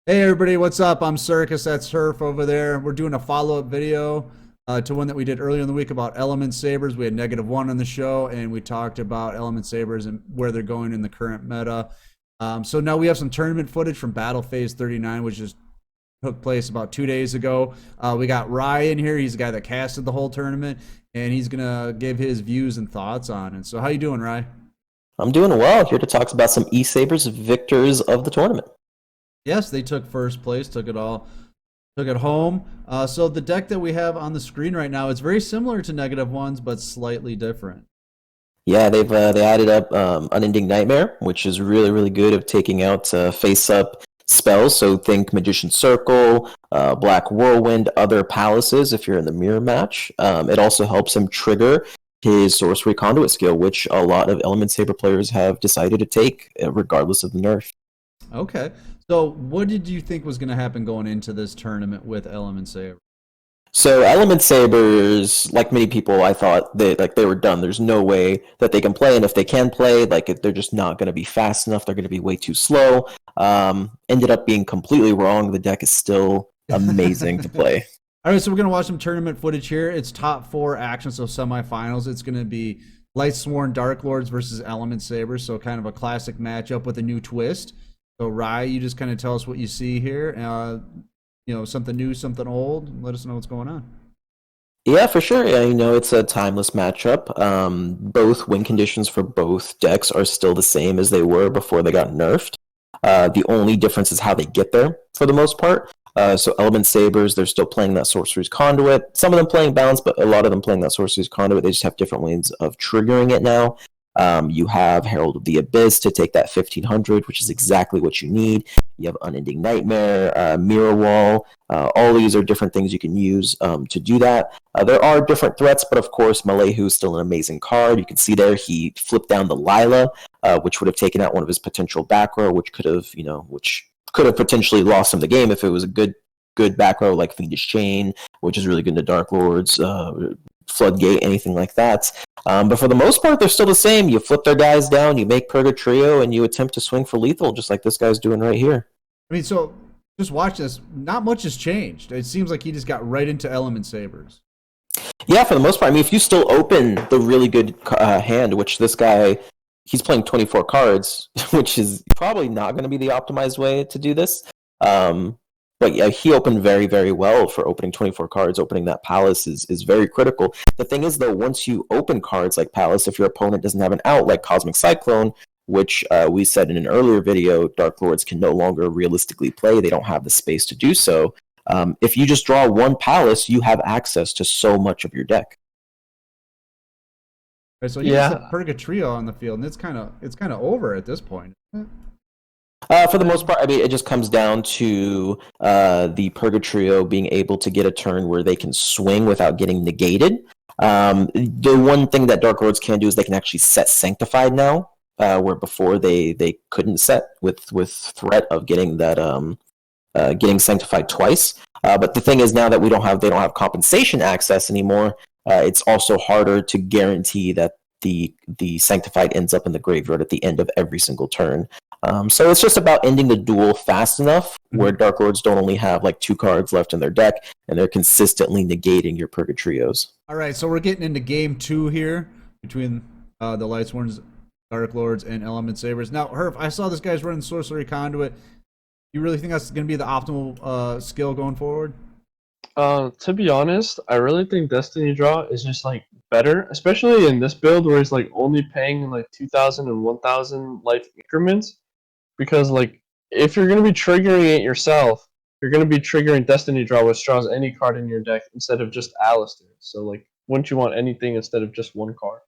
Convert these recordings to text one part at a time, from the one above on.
Hey everybody, what's up? I'm Circus. That's Herf over there. We're doing a follow-up video to one that we did earlier in the week about Element Sabers. We had -1 on the show, and we talked about Element Sabers and where they're going in the current meta. So now we have some tournament footage from Battle Phase 39, which just took place about 2 days ago. We got Rye in here. He's the guy that casted the whole tournament, and he's gonna give his views and thoughts on it. So how you doing, Rye? I'm doing well. Here to talk about some E-Sabers victors of the tournament. Yes, they took first place, took it home. So the deck that we have on the screen right now is very similar to -1's, but slightly different. Yeah, they added up Unending Nightmare, which is really good of taking out face-up spells. So think Magician Circle, Black Whirlwind, other palaces if you're in the mirror match. It also helps him trigger his Sorcery Conduit skill, which a lot of Element Saber players have decided to take, regardless of the nerf. Okay. So what did you think was going to happen going into this tournament with Element Saber? So Element Sabers, like many people, I thought they were done. There's no way that they can play, and if they can play, they're just not going to be fast enough. They're going to be way too slow. Ended up being completely wrong. The deck is still amazing to play. All right, so we're going to watch some tournament footage here. It's top four actions, so semifinals. It's going to be Lightsworn Dark Lords versus Element Sabers, so kind of a classic matchup with a new twist. So Rye, you just kind of tell us what you see here. Something new, something old. Let us know what's going on. Yeah, for sure. Yeah, it's a timeless matchup. Both win conditions for both decks are still the same as they were before they got nerfed. The only difference is how they get there, for the most part. So Element Sabers, they're still playing that Sorcery's Conduit. Some of them playing Bounce, but a lot of them playing that Sorcery's Conduit. They just have different ways of triggering it now. You have Herald of the Abyss to take that 1500, which is exactly what you need. You have Unending Nightmare, Mirror Wall. All these are different things you can use to do that. There are different threats, but of course, Malehu is still an amazing card. You can see there he flipped down the Lila, which would have taken out one of his potential back row, which could have potentially lost him the game if it was a good back row like Fiendish Chain, which is really good into Dark Lords, Floodgate, anything like that. But for the most part, they're still the same. You flip their guys down, you make Purgatrio, and you attempt to swing for lethal, just like this guy's doing right here. I mean, so just watch this. Not much has changed. It seems like he just got right into Element Sabers. Yeah, for the most part. I mean, if you still open the really good hand, which this guy, he's playing 24 cards, which is probably not going to be the optimized way to do this. But yeah, he opened very well for opening 24 cards. Opening that Palace is very critical. The thing is, though, once you open cards like Palace, if your opponent doesn't have an out like Cosmic Cyclone, which we said in an earlier video, Dark Lords can no longer realistically play. They don't have the space to do so. If you just draw one Palace, you have access to so much of your deck. Right, so he just had Purgatrio on the field, and it's kind of over at this point. For the most part, I mean, it just comes down to the Purgatrio being able to get a turn where they can swing without getting negated. The one thing that Dark Lords can do is they can actually set Sanctified now, where before they couldn't set with threat of getting that getting Sanctified twice. But the thing is, now that they don't have compensation access anymore, it's also harder to guarantee that the Sanctified ends up in the graveyard at the end of every single turn. So it's just about ending the duel fast enough where Dark Lords don't only have like 2 cards left in their deck, and they're consistently negating your Purgatrios. All right, so we're getting into game 2 here between the Lightsworns, Dark Lords, and Element Sabers. Now, Herf, I saw this guy's running Sorcery Conduit. You really think that's going to be the optimal skill going forward? To be honest, I really think Destiny Draw is just like better, especially in this build where it's like only paying like 2,000 and 1,000 life increments. Because like if you're gonna be triggering it yourself, you're gonna be triggering Destiny Draw, which draws any card in your deck instead of just Alistair. So like, wouldn't you want anything instead of just one card?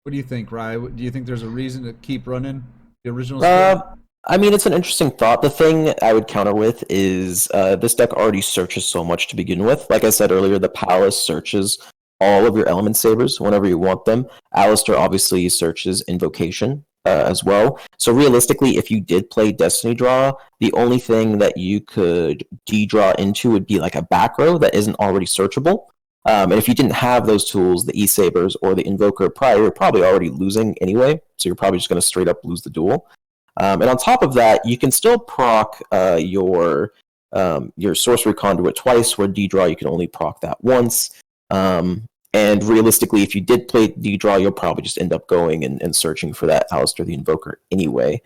What do you think, Rye? Do you think there's a reason to keep running the original skill? I mean, it's an interesting thought. The thing I would counter with is this deck already searches so much to begin with. Like I said earlier, the Palace searches all of your Element Sabers whenever you want them. Alistair obviously searches Invocation as well. So realistically, if you did play Destiny Draw, the only thing that you could de-draw into would be like a back row that isn't already searchable. And if you didn't have those tools, the E-Sabers or the Invoker prior, you're probably already losing anyway. So you're probably just going to straight up lose the duel. And on top of that, you can still proc your sorcery conduit twice, where D-Draw you can only proc that once. And realistically, if you did play D-Draw, you'll probably just end up going and searching for that Alistair the Invoker anyway.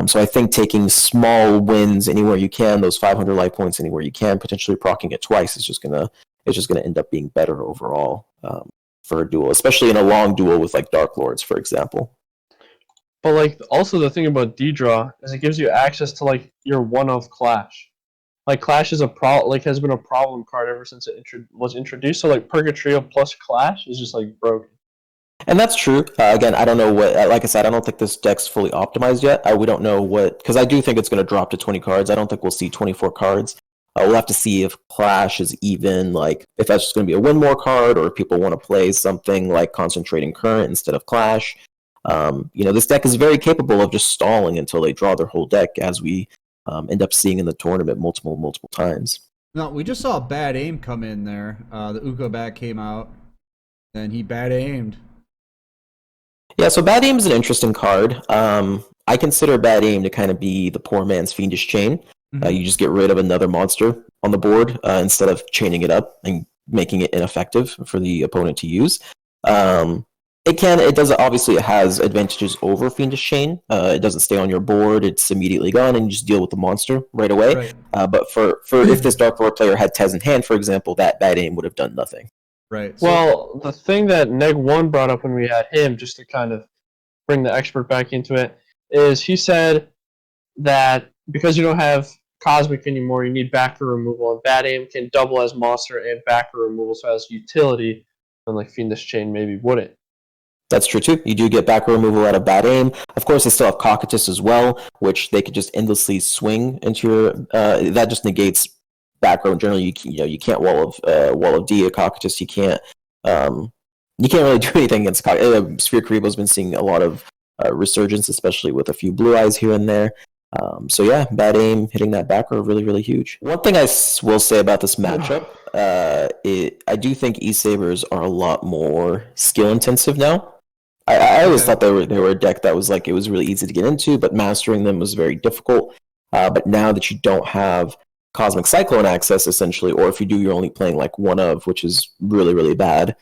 So I think taking small wins anywhere you can, those 500 life points anywhere you can, potentially proccing it twice is just gonna end up being better overall for a duel, especially in a long duel with like Dark Lords, for example. But like also the thing about D-Draw is it gives you access to like your one-of Clash. Like Clash is has been a problem card ever since it was introduced. So like Purgatrio plus Clash is just like broken. And that's true. Again, I don't know what. Like I said, I don't think this deck's fully optimized yet. We don't know what, because I do think it's going to drop to 20 cards. I don't think we'll see 24 cards. We'll have to see if Clash is even like if that's just going to be a win more card, or if people want to play something like Concentrating Current instead of Clash. This deck is very capable of just stalling until they draw their whole deck, as we end up seeing in the tournament multiple times. No, we just saw a bad aim come in there. The Uko bat came out, and he bad aimed. Yeah, so Bad Aim is an interesting card. I consider Bad Aim to kind of be the poor man's Fiendish Chain. Mm-hmm. You just get rid of another monster on the board instead of chaining it up and making it ineffective for the opponent to use. Obviously it has advantages over Fiendish Chain. It doesn't stay on your board, it's immediately gone, and you just deal with the monster right away. Right. But for if this Dark Lord player had Tez in hand, for example, that Bad Aim would have done nothing. Right. Well, the thing that Neg1 brought up when we had him, just to kind of bring the expert back into it, is he said that because you don't have Cosmic anymore, you need backer removal, and Bad Aim can double as monster and backer removal, so as utility, and like Fiendish Chain maybe wouldn't. That's true too. You do get backer removal out of Bad Aim. Of course, they still have Cocytus as well, which they could just endlessly swing into your. That just negates back row in general. You can't wall of D a Cocytus. You can't really do anything against Sphere Karibo's been seeing a lot of resurgence, especially with a few blue eyes here and there. So yeah, Bad Aim hitting that back row really, really huge. One thing I will say about this matchup, I do think E-Sabers are a lot more skill intensive now. I always thought they were a deck that was like it was really easy to get into, but mastering them was very difficult. But now that you don't have Cosmic Cyclone access, essentially, or if you do, you're only playing like one of, which is really, really bad.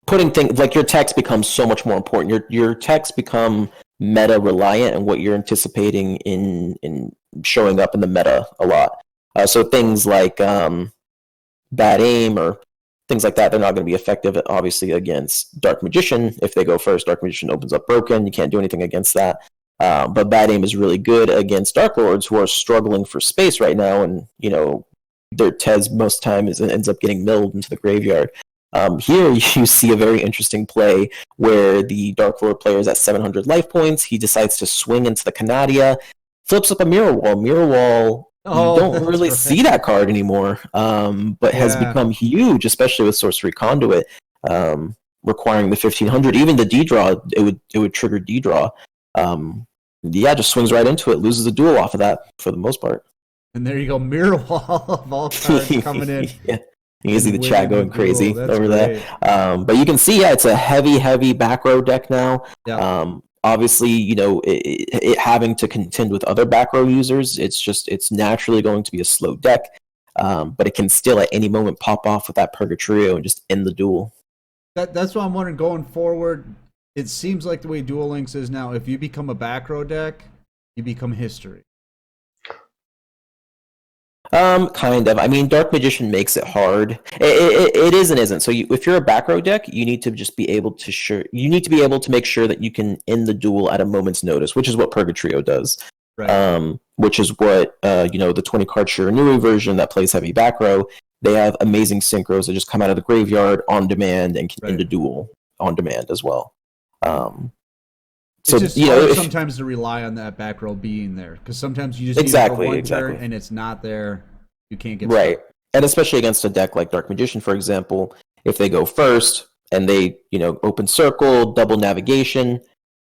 Putting things like your techs become so much more important. Your techs become meta reliant and what you're anticipating in showing up in the meta a lot. So things like Bad Aim or things like that, they're not going to be effective, obviously, against Dark Magician. If they go first, Dark Magician opens up broken. You can't do anything against that. But Bad Aim is really good against Dark Lords who are struggling for space right now, and their Tez most time ends up getting milled into the graveyard. Here you see a very interesting play where the Dark Lord player is at 700 life points. He decides to swing into the Canadia, flips up a Mirror Wall. Mirror Wall, you don't really see that card anymore, but has become huge, especially with Sorcery Conduit requiring the 1500. Even the D-Draw, it would trigger D-Draw. Just swings right into it, loses a duel off of that for the most part. And there you go, Mirror Wall of all cards coming in. Yeah. You can see the chat going crazy over great. that. But you can see, it's a heavy back row deck now. Yeah. Obviously, it having to contend with other back row users, it's naturally going to be a slow deck. But it can still at any moment pop off with that Purgatrio and just end the duel. That's what I'm wondering going forward. It seems like the way Duel Links is now, if you become a back row deck, you become history. Kind of. I mean, Dark Magician makes it hard. It is and isn't. So if you're a back row deck, you need to just be able to make sure that you can end the duel at a moment's notice, which is what Purgatrio does. Right. Which is what the 20 card Shiranui version that plays heavy back row. They have amazing synchros that just come out of the graveyard on demand and can end a duel on demand as well. So it's just sometimes to rely on that back row being there, because sometimes you just need one turn and it's not there. You can't get right. And especially against a deck like Dark Magician, for example, if they go first and they open circle, double navigation,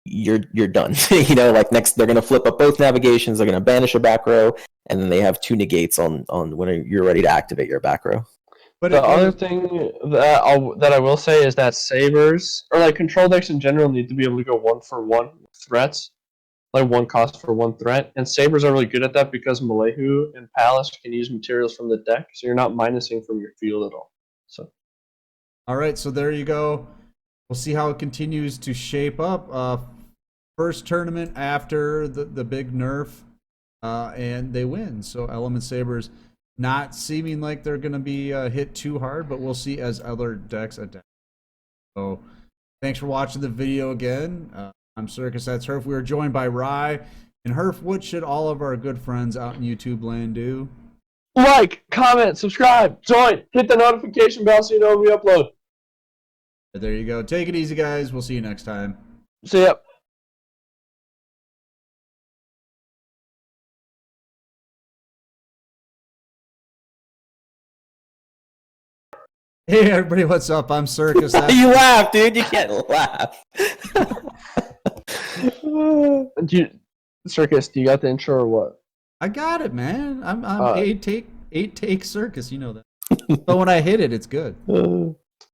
you're done. Next they're gonna flip up both navigations, they're gonna banish a back row, and then they have 2 negates on when you're ready to activate your back row. But the other thing that I will say is that Sabers, or like control decks in general, need to be able to go 1-for-1 with threats, like one cost for one threat. And Sabers are really good at that because Malehu and Palace can use materials from the deck, so you're not minusing from your field at all. So, all right, so there you go. We'll see how it continues to shape up. First tournament after the big nerf, and they win. So Element Sabers not seeming like they're going to be hit too hard, but we'll see as other decks adapt. So thanks for watching the video again. I'm Circus, that's Herf. We were joined by Rye. And Herf, what should all of our good friends out in YouTube land do? like, comment, subscribe, join, hit the notification bell so you know when we upload. There you go. Take it easy, guys. We'll see you next time. See ya. Hey, everybody, what's up? I'm Circus. You laugh, dude. You can't laugh. Circus, do you got the intro or what? I got it, man. I'm eight take Circus. You know that. But when I hit it, it's good.